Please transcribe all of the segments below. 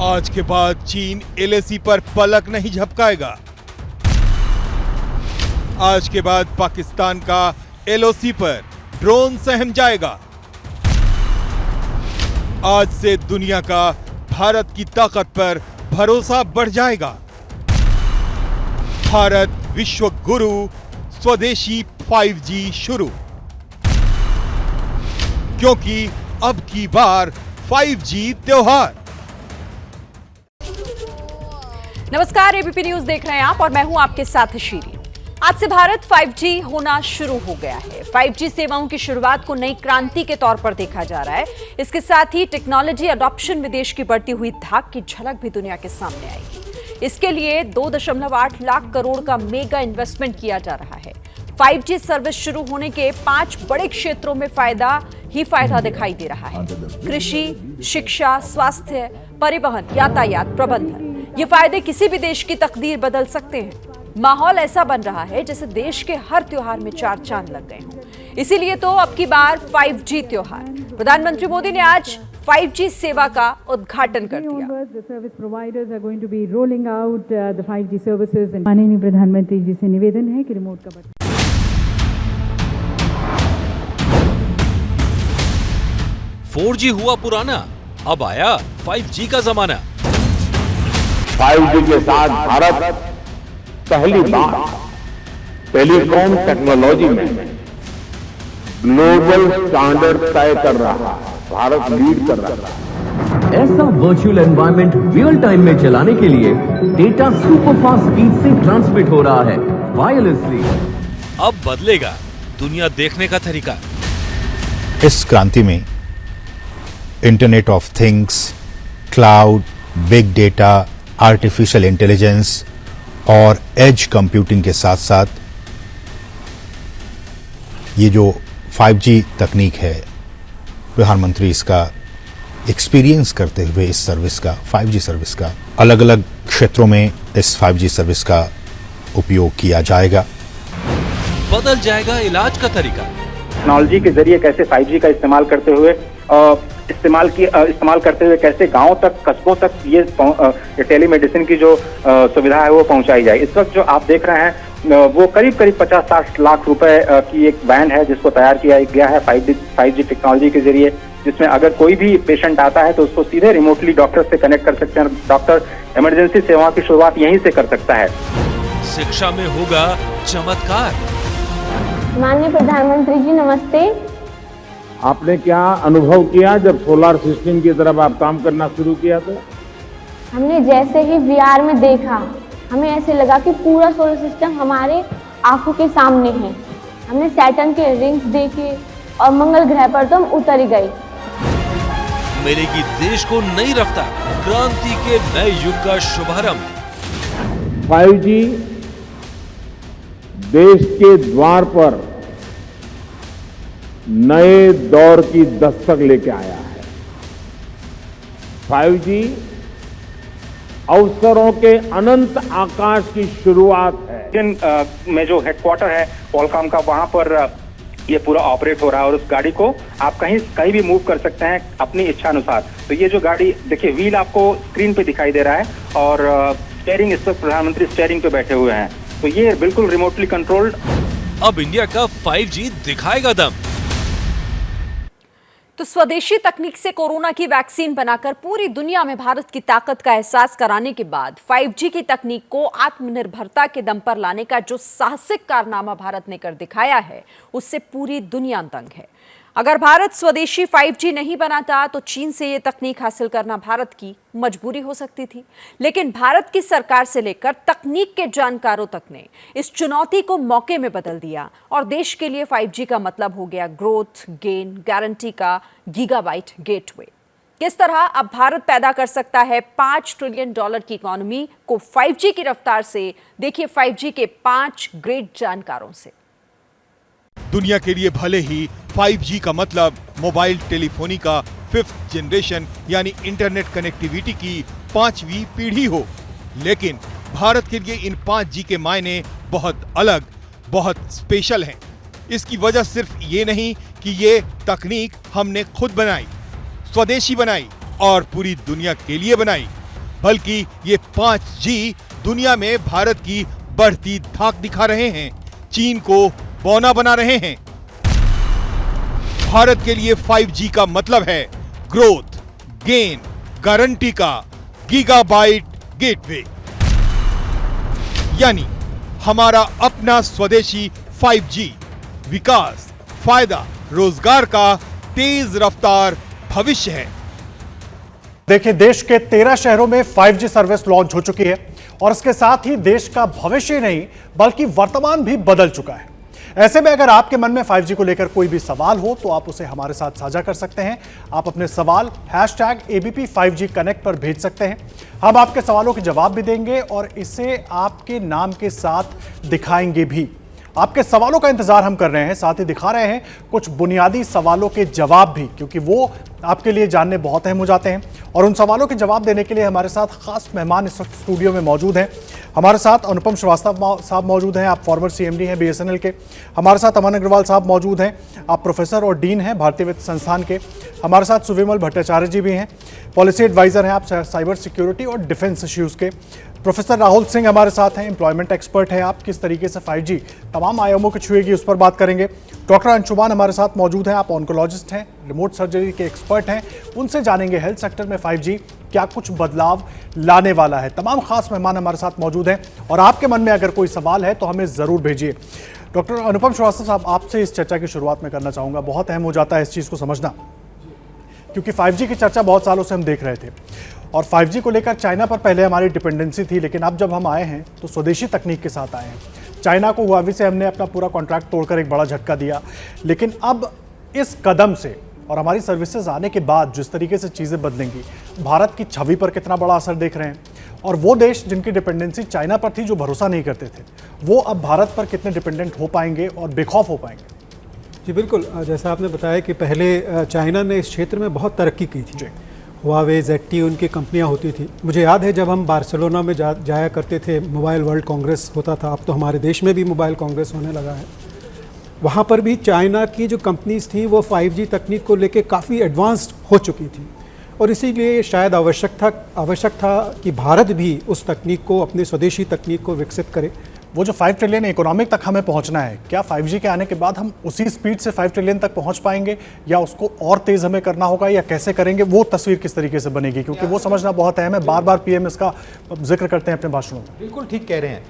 आज के बाद चीन एलएसी पर पलक नहीं झपकाएगा। आज के बाद पाकिस्तान का एलओसी पर ड्रोन सहम जाएगा। आज से दुनिया का भारत की ताकत पर भरोसा बढ़ जाएगा। भारत विश्व गुरु, स्वदेशी 5G शुरू, क्योंकि अब की बार 5G त्योहार। नमस्कार, एबीपी न्यूज देख रहे हैं आप और मैं हूं आपके साथ शीरी। आज से भारत 5G होना शुरू हो गया है। 5G सेवाओं की शुरुआत को नई क्रांति के तौर पर देखा जा रहा है। इसके साथ ही टेक्नोलॉजी अडॉप्शन में देश की बढ़ती हुई धाक की झलक भी दुनिया के सामने आएगी। इसके लिए 2.8 लाख करोड़ का मेगा इन्वेस्टमेंट किया जा रहा है। 5G सर्विस शुरू होने के 5 बड़े क्षेत्रों में फायदा दिखाई दे रहा है। कृषि, शिक्षा, स्वास्थ्य, परिवहन, यातायात, प्रबंधन। ये फायदे किसी भी देश की तकदीर बदल सकते हैं। माहौल ऐसा बन रहा है जैसे देश के हर त्योहार में 4 चांद लग गए हों। इसीलिए तो अब की बार 5G त्योहार। प्रधानमंत्री मोदी ने आज 5G सेवा का उद्घाटन कर दिया। माननीय प्रधानमंत्री जी से निवेदन है कि रिमोट का बटन 4G हुआ पुराना, अब आया 5G का जमाना। 5G के साथ भारत पहली बार टेलीकॉम टेक्नोलॉजी में ग्लोबल स्टैंडर्ड तय कर रहा है। भारत लीड कर रहा है। ऐसा वर्चुअल एनवायरनमेंट रियल टाइम में चलाने के लिए डेटा सुपर फास्ट स्पीड से ट्रांसमिट हो रहा है वायरलेसली। अब बदलेगा दुनिया देखने का तरीका। इस क्रांति में internet of things, cloud, big data, artificial intelligence और एज कंप्यूटिंग के साथ साथ ये जो 5G तकनीक है, प्रधानमंत्री इसका एक्सपीरियंस करते हुए इस सर्विस का, 5G सर्विस का अलग अलग क्षेत्रों में इस 5G सर्विस का उपयोग किया जाएगा। बदल जाएगा इलाज का तरीका। टेक्नोलॉजी के जरिए कैसे 5G का इस्तेमाल करते हुए कैसे गांव तक, कस्बों तक ये टेलीमेडिसिन की जो सुविधा है वो पहुंचाई जाए। इस वक्त जो आप देख रहे हैं वो करीब 50-60 लाख रुपए की एक वैन है जिसको तैयार किया गया है 5G टेक्नोलॉजी के जरिए, जिसमें अगर कोई भी पेशेंट आता है तो उसको सीधे रिमोटली डॉक्टर से कनेक्ट कर सकते हैं। डॉक्टर इमरजेंसी सेवा की शुरुआत यहीं से कर सकता है। शिक्षा में होगा चमत्कार। माननीय प्रधानमंत्री जी नमस्ते। आपने क्या अनुभव किया जब सोलर सिस्टम की तरफ आप काम करना शुरू किया? तो हमने जैसे ही VR में देखा, हमें ऐसे लगा कि पूरा सोलर सिस्टम हमारे आंखों के सामने है। हमने सैटर्न के रिंग्स देखे और मंगल ग्रह पर तो हम उतर ही गए। मिलेगी देश को नई रफ्तार, क्रांति के नए युग का शुभारंभ। 5G देश के द्वार पर नए दौर की दस्तक लेके आया है। 5G अवसरों के अनंत आकाश की शुरुआत है। में जो हेडक्वार्टर है क्वालकॉम का, वहां पर ये पूरा ऑपरेट हो रहा है और उस गाड़ी को आप कहीं भी मूव कर सकते हैं अपनी इच्छा अनुसार। तो ये जो गाड़ी देखिए, व्हील आपको स्क्रीन पे दिखाई दे रहा है और स्टीयरिंग, इस वक्त प्रधानमंत्री स्टीयरिंग पे बैठे हुए हैं। तो ये बिल्कुल रिमोटली कंट्रोल्ड। अब इंडिया का 5G दिखाएगा दम। तो स्वदेशी तकनीक से कोरोना की वैक्सीन बनाकर पूरी दुनिया में भारत की ताकत का एहसास कराने के बाद 5G की तकनीक को आत्मनिर्भरता के दम पर लाने का जो साहसिक कारनामा भारत ने कर दिखाया है, उससे पूरी दुनिया दंग है। अगर भारत स्वदेशी 5G नहीं बनाता तो चीन से ये तकनीक हासिल करना भारत की मजबूरी हो सकती थी। लेकिन भारत की सरकार से लेकर तकनीक के जानकारों तक ने इस चुनौती को मौके में बदल दिया और देश के लिए 5G का मतलब हो गया ग्रोथ, गेन, गारंटी का गीगाबाइट गेटवे। किस तरह अब भारत पैदा कर सकता है $5 ट्रिलियन की इकोनॉमी को 5G की रफ्तार से, देखिए 5G के 5 ग्रेट जानकारों से। दुनिया के लिए भले ही 5G का मतलब मोबाइल टेलीफोनी का 5th जनरेशन यानी इंटरनेट कनेक्टिविटी की 5वीं पीढ़ी हो, लेकिन भारत के लिए इन 5G के मायने बहुत अलग, बहुत स्पेशल हैं। इसकी वजह सिर्फ ये नहीं कि ये तकनीक हमने खुद बनाई, स्वदेशी बनाई और पूरी दुनिया के लिए बनाई, बल्कि ये 5G दुनिया में भारत की बढ़ती धाक दिखा रहे हैं, चीन को बौना बना रहे हैं। भारत के लिए 5G का मतलब है ग्रोथ, गेन, गारंटी का गीगाबाइट गेटवे, यानी हमारा अपना स्वदेशी 5G, विकास, फायदा, रोजगार का तेज रफ्तार भविष्य है। देखिए, देश के 13 शहरों में 5G सर्विस लॉन्च हो चुकी है और इसके साथ ही देश का भविष्य नहीं बल्कि वर्तमान भी बदल चुका है। ऐसे में अगर आपके मन में 5G को लेकर कोई भी सवाल हो तो आप उसे हमारे साथ साझा कर सकते हैं। आप अपने सवाल #ABP 5G Connect पर भेज सकते हैं। हम आपके सवालों के जवाब भी देंगे और इसे आपके नाम के साथ दिखाएंगे भी। आपके सवालों का इंतजार हम कर रहे हैं, साथ ही दिखा रहे हैं कुछ बुनियादी सवालों के जवाब भी, क्योंकि वो आपके लिए जानने बहुत अहम हो जाते हैं। और उन सवालों के जवाब देने के लिए हमारे साथ खास मेहमान इस वक्त स्टूडियो में मौजूद हैं। हमारे साथ अनुपम श्रीवास्तव साहब मौजूद हैं, आप फॉर्मर CMD हैं BSNL के। हमारे साथ अमन अग्रवाल साहब मौजूद हैं, आप प्रोफेसर और डीन हैं भारतीय वित्त संस्थान के। हमारे साथ सुविमल भट्टाचार्य जी भी हैं, पॉलिसी एडवाइजर हैं आप साइबर सिक्योरिटी और डिफेंस इश्यूज़ के। प्रोफेसर राहुल सिंह हमारे साथ हैं, एम्प्लॉयमेंट एक्सपर्ट हैं आप। किस तरीके से 5G तमाम आयामों को छुएगी उस पर बात करेंगे। डॉक्टर अंशुमान हमारे साथ मौजूद हैं, आप ऑन्कोलॉजिस्ट हैं, रिमोट सर्जरी के एक्सपर्ट हैं। उनसे जानेंगे हेल्थ सेक्टर में 5G क्या कुछ बदलाव लाने वाला है। तमाम खास मेहमान हमारे साथ मौजूद हैं और आपके मन में अगर कोई सवाल है तो हमें ज़रूर भेजिए। डॉक्टर अनुपम श्रीवास्तव साहब, आपसे इस चर्चा की शुरुआत में करना चाहूँगा। बहुत अहम हो जाता है इस चीज़ को समझना, क्योंकि 5G की चर्चा बहुत सालों से हम देख रहे थे और 5G को लेकर चाइना पर पहले हमारी डिपेंडेंसी थी, लेकिन अब जब हम आए हैं तो स्वदेशी तकनीक के साथ आए हैं। चाइना को हुआवी से हमने अपना पूरा कॉन्ट्रैक्ट तोड़कर एक बड़ा झटका दिया, लेकिन अब इस कदम से और हमारी सर्विसेज आने के बाद जिस तरीके से चीज़ें बदलेंगी, भारत की छवि पर कितना बड़ा असर देख रहे हैं। और वो देश जिनकी डिपेंडेंसी चाइना पर थी, जो भरोसा नहीं करते थे, वो अब भारत पर कितने डिपेंडेंट हो पाएंगे और बेखौफ हो पाएंगे। जी बिल्कुल, जैसा आपने बताया कि पहले चाइना ने इस क्षेत्र में बहुत तरक्की की थी। हुआवे, ZTE उनकी कंपनियां होती थी। मुझे याद है जब हम बार्सिलोना में जाया करते थे, मोबाइल वर्ल्ड कांग्रेस होता था। अब तो हमारे देश में भी मोबाइल कांग्रेस होने लगा है। वहाँ पर भी चाइना की जो कंपनीज थी वो 5G तकनीक को लेके काफ़ी एडवांस्ड हो चुकी थी और इसीलिए शायद आवश्यक था कि भारत भी उस तकनीक को, अपनी स्वदेशी तकनीक को विकसित करे। वो जो 5 ट्रिलियन इकोनॉमिक तक हमें पहुंचना है, क्या 5G के आने के बाद हम उसी स्पीड से 5 ट्रिलियन तक पहुंच पाएंगे या उसको और तेज़ हमें करना होगा, या कैसे करेंगे? वो तस्वीर किस तरीके से बनेगी, क्योंकि वो समझना बहुत अहम है। बार बार PM इसका जिक्र करते हैं अपने भाषणों में। बिल्कुल ठीक कह रहे हैं।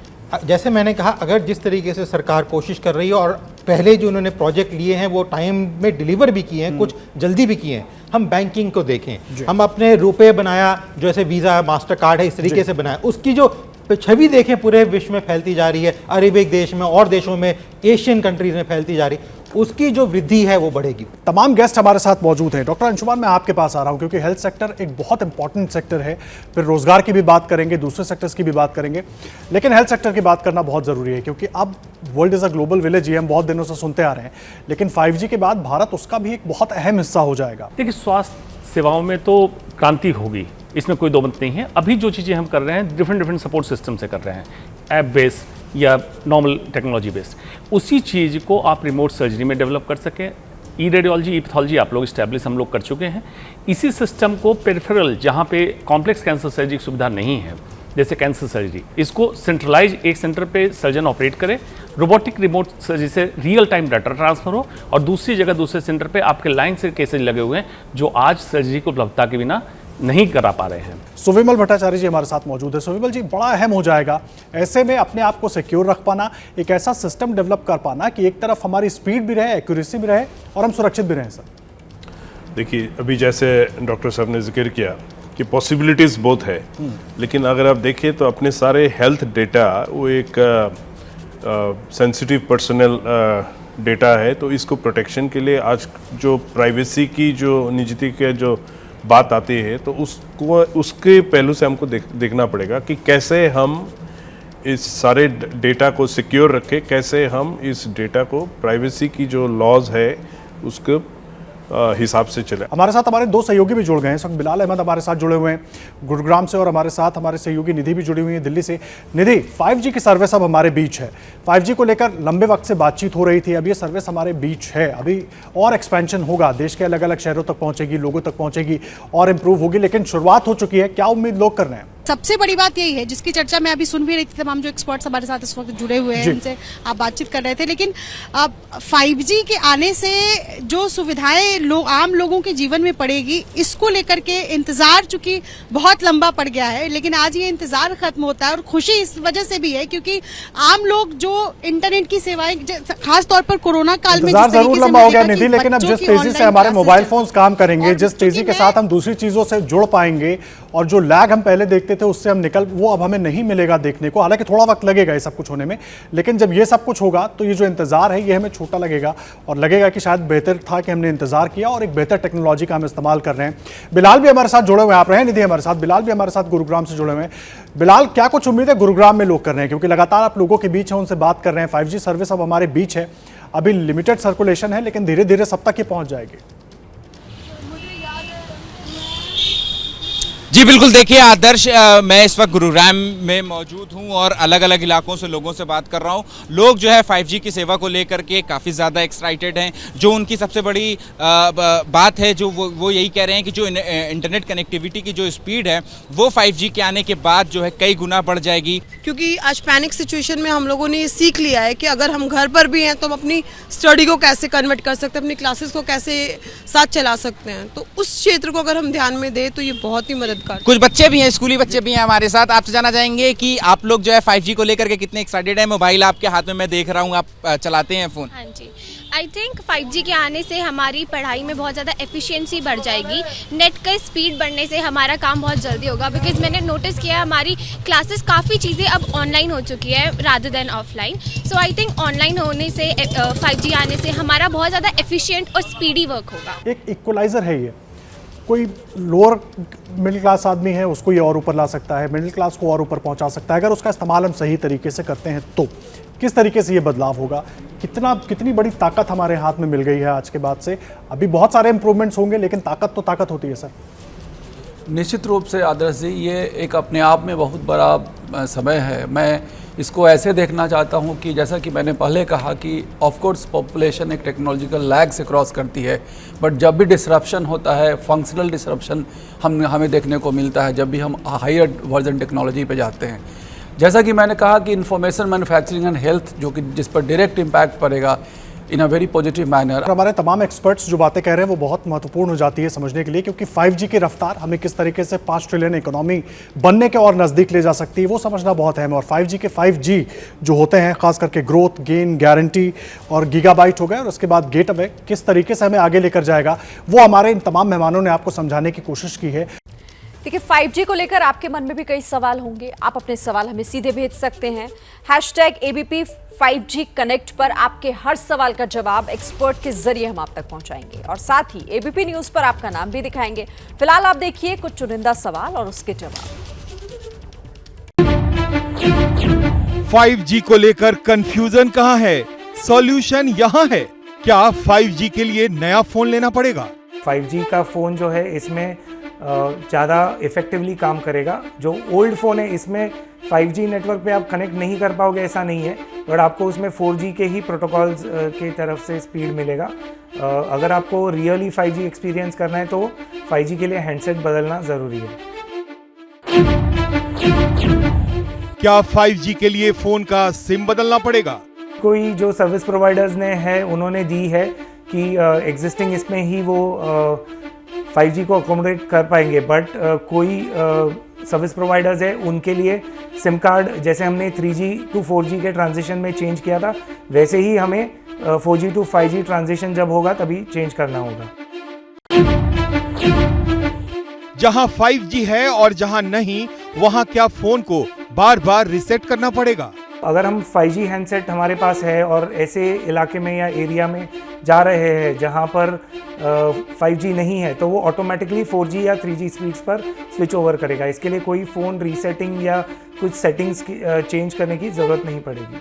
जैसे मैंने कहा, अगर जिस तरीके से सरकार कोशिश कर रही है और पहले जो उन्होंने प्रोजेक्ट लिए हैं वो टाइम में डिलीवर भी किए हैं, कुछ जल्दी भी किए हैं। हम बैंकिंग को देखें, हम अपने रुपए बनाया, जैसे वीज़ा, मास्टर कार्ड है, इस तरीके से बनाया, उसकी जो छवि देखें पूरे विश्व में फैलती जा रही है, अरेबिक देश में और देशों में, एशियन कंट्रीज में फैलती जा रही है, उसकी जो वृद्धि है वो बढ़ेगी। तमाम गेस्ट हमारे साथ मौजूद हैं। डॉक्टर अंशुमान, मैं आपके पास आ रहा हूं, क्योंकि हेल्थ सेक्टर एक बहुत इंपॉर्टेंट सेक्टर है। फिर रोजगार की भी बात करेंगे, दूसरे सेक्टर्स की भी बात करेंगे, लेकिन हेल्थ सेक्टर की बात करना बहुत ज़रूरी है, क्योंकि अब world is a global village, ये हम बहुत दिनों से सुनते आ रहे हैं, लेकिन 5G के बाद भारत उसका भी एक बहुत अहम हिस्सा हो जाएगा। देखिए, स्वास्थ्य सेवाओं में तो क्रांति होगी, इसमें कोई दो मत नहीं है। अभी जो चीज़ें हम कर रहे हैं डिफरेंट सपोर्ट सिस्टम से कर रहे हैं, ऐप बेस्ड या नॉर्मल टेक्नोलॉजी बेस्ड, उसी चीज़ को आप रिमोट सर्जरी में डेवलप कर सकें। ई-रेडियोलॉजी, ई-पैथोलॉजी आप लोग इस्टेब्लिश हम लोग कर चुके हैं। इसी सिस्टम को पेरिफेरल, जहाँ पे कॉम्प्लेक्स कैंसर सर्जरी की सुविधा नहीं है, जैसे कैंसर सर्जरी, इसको सेंट्रलाइज एक सेंटर पे सर्जन ऑपरेट करे, रोबोटिक रिमोट सर्जरी से रियल टाइम डाटा ट्रांसफर हो, और दूसरी जगह दूसरे सेंटर पे आपके लाइन से केसेज लगे हुए हैं जो आज सर्जरी को उपलब्धता के बिना नहीं करा पा रहे हैं। सुविमल भट्टाचार्य जी हमारे साथ मौजूद है। सुविमल जी, बड़ा अहम हो जाएगा ऐसे में अपने आप को सिक्योर रख पाना, एक ऐसा सिस्टम डेवलप कर पाना कि एक तरफ हमारी स्पीड भी रहे, एक्यूरेसी भी रहे और हम सुरक्षित भी रहें। सर देखिए, अभी जैसे डॉक्टर साहब ने जिक्र किया कि पॉसिबिलिटीज़ बहुत है, लेकिन अगर आप देखें तो अपने सारे हेल्थ डेटा वो एक सेंसिटिव पर्सनल डेटा है, तो इसको प्रोटेक्शन के लिए आज जो प्राइवेसी की जो निजता के जो बात आती है, तो उसको उसके पहलू से हमको देखना पड़ेगा कि कैसे हम इस सारे डेटा को सिक्योर रखें, कैसे हम इस डेटा को प्राइवेसी की जो लॉज है उसके हिसाब से चले। हमारे साथ हमारे दो सहयोगी भी जुड़ गए हैं। इस वक्त बिलाल अहमद हमारे साथ जुड़े हुए हैं गुरुग्राम से, और हमारे साथ हमारे सहयोगी निधि भी जुड़ी हुई है दिल्ली से। निधि, 5G की सर्विस अब हमारे बीच है। 5G को लेकर लंबे वक्त से बातचीत हो रही थी, अब ये सर्विस हमारे बीच है, अभी और एक्सपेंशन होगा, देश के अलग अलग शहरों तक पहुंचेगी, लोगों तक पहुंचेगी और इंप्रूव होगी, लेकिन शुरुआत हो चुकी है। क्या उम्मीद लोग कर रहे हैं? सबसे बड़ी बात यही है जिसकी चर्चा मैं अभी सुन भी रही थी, तमाम जो एक्सपर्ट्स हमारे साथ इस वक्त जुड़े हुए हैं उनसे आप बातचीत कर रहे थे, लेकिन अब 5G के आने से जो सुविधाएं आम लोगों के जीवन में पड़ेगी, इसको लेकर के इंतजार चूंकि बहुत लंबा पड़ गया है, लेकिन आज ये इंतजार खत्म होता है और खुशी इस वजह से भी है क्योंकि आम लोग जो इंटरनेट की सेवाएं खास तौर पर कोरोना काल में जरूर लंबा हो गया निधि, लेकिन अब जिस तेजी से हमारे मोबाइल फोन्स काम करेंगे, जिस तेजी के साथ हम दूसरी चीजों से जुड़ पाएंगे और जो लैग हम पहले देखते थे उससे हम वो अब हमें नहीं मिलेगा देखने को। हालांकि थोड़ा वक्त लगेगा ये सब कुछ होने में, लेकिन जब ये सब कुछ होगा तो ये जो इंतजार है ये हमें छोटा लगेगा और लगेगा कि शायद बेहतर था कि हमने इंतजार किया और एक बेहतर टेक्नोलॉजी का हम इस्तेमाल कर रहे हैं। बिलाल भी हमारे साथ जुड़े हुए हैं, आप रहे निधि हमारे साथ, बिलाल भी हमारे साथ गुरुग्राम से जुड़े हुए हैं। बिलाल, क्या कुछ उम्मीद है गुरुग्राम में लोग कर रहे हैं, क्योंकि लगातार आप लोगों के बीच है, उनसे बात कर रहे हैं। 5G सर्विस अब हमारे बीच है, अभी लिमिटेड सर्कुलेशन है, लेकिन धीरे धीरे सब तक ही पहुंच जाएगी। जी बिल्कुल, देखिए आदर्श, मैं इस वक्त गुरुग्राम में मौजूद हूं और अलग अलग इलाकों से लोगों से बात कर रहा हूं। लोग जो है 5G की सेवा को लेकर के काफ़ी ज़्यादा एक्साइटेड हैं। जो उनकी सबसे बड़ी बात है जो वो यही कह रहे हैं कि जो इंटरनेट कनेक्टिविटी की जो स्पीड है वो 5G के आने के बाद जो है कई गुना बढ़ जाएगी। क्योंकि आज पैनिक सिचुएशन में हम लोगों ने ये सीख लिया है कि अगर हम घर पर भी हैं तो हम अपनी स्टडी को कैसे कन्वर्ट कर सकते हैं, अपनी क्लासेस को कैसे साथ चला सकते हैं। तो उस क्षेत्र को अगर हम ध्यान में दें तो ये बहुत ही मदद। कुछ बच्चे भी हैं, स्कूली बच्चे भी हैं हमारे साथ। आपसे जानना चाहेंगे कि आप लोग जो है 5G को लेकर के कितने एक्साइटेड हैं। मोबाइल आपके हाथ में मैं देख रहा हूँ, आप चलाते हैं फ़ोन। हाँ जी, आई थिंक 5G के आने से हमारी पढ़ाई में बहुत ज़्यादा एफिशिएंसी बढ़ जाएगी। नेट का स्पीड बढ़ने से हमारा काम बहुत जल्दी होगा, बिकॉज मैंने नोटिस किया हमारी क्लासेस काफ़ी चीज़ें अब ऑनलाइन हो चुकी है rather than offline. So I think online होने से 5G आने से हमारा बहुत ज़्यादा एफिशिएंट और स्पीडी वर्क होगा। एक इक्वलाइजर है ये, कोई लोअर मिडिल क्लास आदमी है उसको ये और ऊपर ला सकता है, मिडिल क्लास को और ऊपर पहुंचा सकता है अगर उसका इस्तेमाल हम सही तरीके से करते हैं। तो किस तरीके से ये बदलाव होगा, कितनी बड़ी ताकत हमारे हाथ में मिल गई है आज के बाद से। अभी बहुत सारे इंप्रूवमेंट्स होंगे, लेकिन ताकत तो ताकत होती है सर। निश्चित रूप से आदर्श जी, ये एक अपने आप में बहुत बड़ा समय है। मैं इसको ऐसे देखना चाहता हूँ कि जैसा कि मैंने पहले कहा कि ऑफ कोर्स पॉपुलेशन एक टेक्नोलॉजिकल लैग से क्रॉस करती है, बट जब भी डिसरप्शन होता है, फंक्शनल डिसरप्शन हमें देखने को मिलता है जब भी हम हायर वर्जन टेक्नोलॉजी पे जाते हैं। जैसा कि मैंने कहा कि इंफॉर्मेशन मैन्युफैक्चरिंग एंड हेल्थ जो कि जिस पर डायरेक्ट इम्पैक्ट पड़ेगा इन अ वेरी पॉजिटिव मैनर। हमारे तमाम एक्सपर्ट्स जो बातें कह रहे हैं वो बहुत महत्वपूर्ण हो जाती है समझने के लिए, क्योंकि 5G की रफ्तार हमें किस तरीके से 5 ट्रिलियन इकोनॉमी बनने के और नज़दीक ले जा सकती है वो समझना बहुत अहम है। और 5G के 5G जो होते हैं, खास करके ग्रोथ, गेन, गारंटी और गीगाबाइट हो गए और उसके बाद गेट अवे, किस तरीके से हमें आगे लेकर जाएगा वो हमारे इन तमाम मेहमानों ने आपको समझाने की कोशिश की है। देखिए, 5G को लेकर आपके मन में भी कई सवाल होंगे। आप अपने सवाल हमें सीधे भेज सकते हैं। #ABP 5G कनेक्ट पर आपके हर सवाल का जवाब एक्सपर्ट के जरिए हम आप तक पहुंचाएंगे और साथ ही ABP न्यूज पर आपका नाम भी दिखाएंगे। फिलहाल आप देखिए कुछ चुनिंदा सवाल और उसके जवाब। 5G को लेकर कंफ्यूजन कहां है? सॉल्यूशन यहां है। क्या 5G के लिए नया फोन लेना पड़ेगा? 5G का फोन जो है इसमें ज़्यादा इफेक्टिवली काम करेगा। जो ओल्ड फ़ोन है इसमें 5G नेटवर्क पे आप कनेक्ट नहीं कर पाओगे ऐसा नहीं है, बट आपको उसमें 4G के ही प्रोटोकॉल्स के तरफ से स्पीड मिलेगा। अगर आपको रियली 5G एक्सपीरियंस करना है तो 5G के लिए हैंडसेट बदलना ज़रूरी है। क्या 5G के लिए फ़ोन का सिम बदलना पड़ेगा? कोई जो सर्विस प्रोवाइडर्स ने है उन्होंने दी है कि एग्जिस्टिंग इसमें ही वो 5G को अकोमोडेट कर पाएंगे, बट कोई सर्विस प्रोवाइडर्स है उनके लिए सिम कार्ड जैसे हमने 3G to 4G के ट्रांजिशन में चेंज किया था वैसे ही हमें 4G to 5G ट्रांजिशन जब होगा तभी चेंज करना होगा। जहां 5G है और जहां नहीं, वहां क्या फोन को बार बार रिसेट करना पड़ेगा? अगर हम 5G हैंडसेट हमारे पास है और ऐसे इलाके में या एरिया में जा रहे हैं जहां पर 5G नहीं है तो वो ऑटोमेटिकली 4G या 3G स्पीड्स पर स्विच ओवर करेगा। इसके लिए कोई फ़ोन रीसेटिंग या कुछ सेटिंग्स चेंज करने की ज़रूरत नहीं पड़ेगी।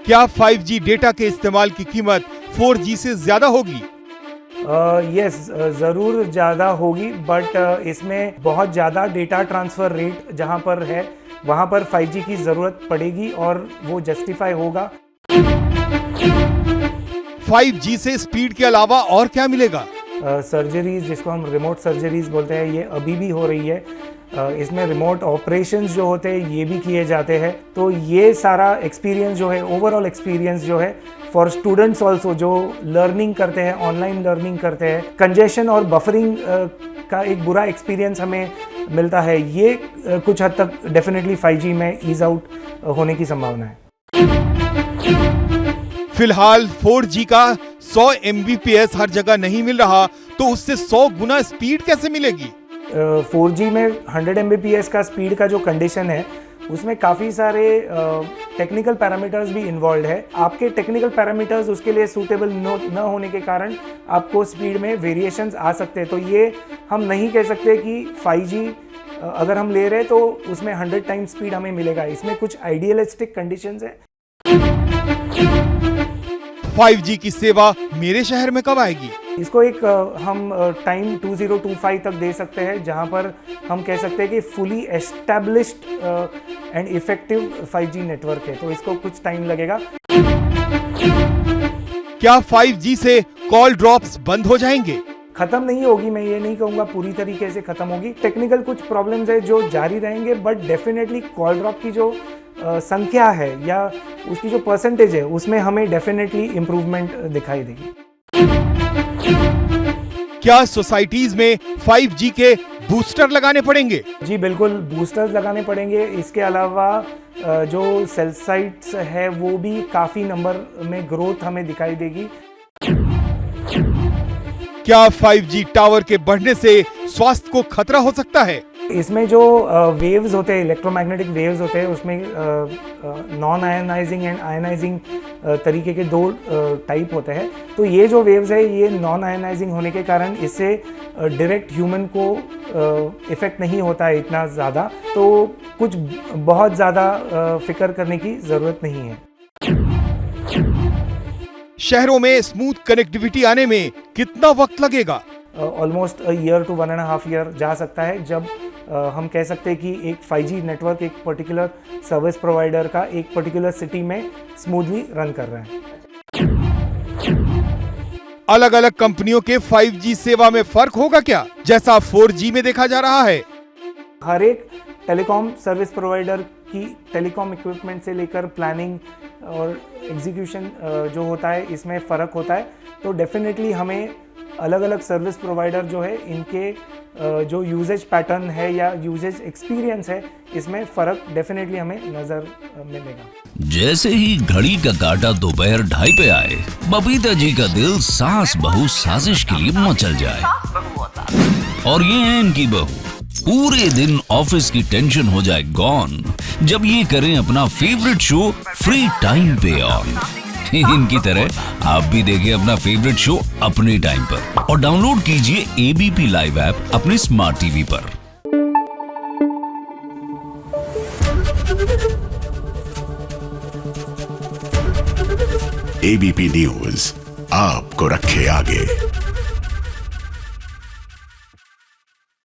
क्या 5G डेटा के इस्तेमाल की कीमत 4G से ज़्यादा होगी? यस, ज़रूर ज़्यादा होगी, बट इसमें बहुत ज़्यादा डेटा ट्रांसफ़र रेट जहाँ पर है वहाँ पर 5G की ज़रूरत पड़ेगी और वो जस्टिफाई होगा। 5G से स्पीड के अलावा और क्या मिलेगा? सर्जरीज जिसको हम रिमोट सर्जरीज बोलते हैं ये अभी भी हो रही है। इसमें रिमोट ऑपरेशंस जो होते हैं ये भी किए जाते हैं। तो ये सारा एक्सपीरियंस जो है, ओवरऑल एक्सपीरियंस जो है फॉर स्टूडेंट्स ऑल्सो जो लर्निंग करते हैं, ऑनलाइन लर्निंग करते हैं, कंजेशन और बफरिंग का एक बुरा एक्सपीरियंस हमें मिलता है, ये कुछ हद तक डेफिनेटली 5G में ईज आउट होने की संभावना है। फिलहाल 4G का 100 Mbps हर जगह नहीं मिल रहा, तो उससे 100 गुना स्पीड कैसे मिलेगी? 4G में 100 Mbps का स्पीड का जो कंडीशन है उसमें काफ़ी सारे टेक्निकल पैरामीटर्स भी इन्वॉल्व है। आपके टेक्निकल पैरामीटर्स उसके लिए सूटेबल न होने के कारण आपको स्पीड में वेरिएशंस आ सकते हैं। तो ये हम नहीं कह सकते कि 5G अगर हम ले रहे हैं तो उसमें 100 टाइम्स स्पीड हमें मिलेगा। इसमें कुछ आइडियलिस्टिक कंडीशंस है। 5G की सेवा मेरे शहर में कब आएगी? इसको एक हम टाइम 2025 तक दे सकते हैं, जहां पर हम कह सकते हैं कि fully established and effective 5G network है। तो इसको कुछ टाइम लगेगा। क्या 5G से कॉल ड्रॉप्स बंद हो जाएंगे? खत्म नहीं होगी, मैं ये नहीं कहूँगा पूरी तरीके से खत्म होगी। टेक्निकल कुछ प्रॉब्लम्स है जो जारी रहेंगे, बट डेफिनेटली कॉल ड्रॉप की जो संख्या है या उसकी जो परसेंटेज है उसमें हमें डेफिनेटली इम्प्रूवमेंट दिखाई देगी। क्या सोसाइटीज में 5G के बूस्टर लगाने पड़ेंगे? जी बिल्कुल, बूस्टर्स लगाने पड़ेंगे। इसके अलावा जो सेल साइट्स है वो भी काफ़ी नंबर में ग्रोथ हमें दिखाई देगी। क्या 5G टावर के बढ़ने से स्वास्थ्य को खतरा हो सकता है? इसमें जो वेव्स होते हैं, इलेक्ट्रोमैग्नेटिक वेव्स होते हैं, उसमें नॉन आयनाइजिंग एंड आयनाइजिंग तरीके के दो टाइप होते हैं। तो ये जो वेव्स है ये नॉन आयनाइजिंग होने के कारण इससे डायरेक्ट ह्यूमन को इफ़ेक्ट नहीं होता है इतना ज़्यादा। तो कुछ बहुत ज़्यादा फिक्र करने की ज़रूरत नहीं है। शहरों में स्मूथ कनेक्टिविटी आने में कितना वक्त लगेगा? Almost a year to 1.5 year जा सकता है, जब हम कह सकते हैं कि एक 5G नेटवर्क एक पर्टिकुलर सर्विस प्रोवाइडर का एक पर्टिकुलर सिटी में स्मूथली रन कर रहा है। अलग अलग कंपनियों के 5G सेवा में फर्क होगा क्या, जैसा 4G में देखा जा रहा है? हर एक टेलीकॉम सर्विस प्रोवाइडर की टेलीकॉम इक्विपमेंट से लेकर प्लानिंग और एग्जीक्यूशन जो होता है इसमें फ़र्क होता है। तो डेफिनेटली हमें अलग अलग सर्विस प्रोवाइडर जो है इनके जो यूजेज पैटर्न है या यूजेज एक्सपीरियंस है इसमें फ़र्क डेफिनेटली हमें नज़र मिलेगा। जैसे ही घड़ी का काटा दोपहर 2:30 पे आए, बबीता जी का दिल सास बहू साजिश के लिए मचल जाए। और ये है इनकी बहू, पूरे दिन ऑफिस की टेंशन हो जाए गॉन जब ये करें अपना फेवरेट शो फ्री टाइम पे ऑन। इनकी तरह आप भी देखें अपना फेवरेट शो अपने टाइम पर और डाउनलोड कीजिए ABP लाइव ऐप अपने स्मार्ट टीवी पर। ABP न्यूज आपको रखे आगे।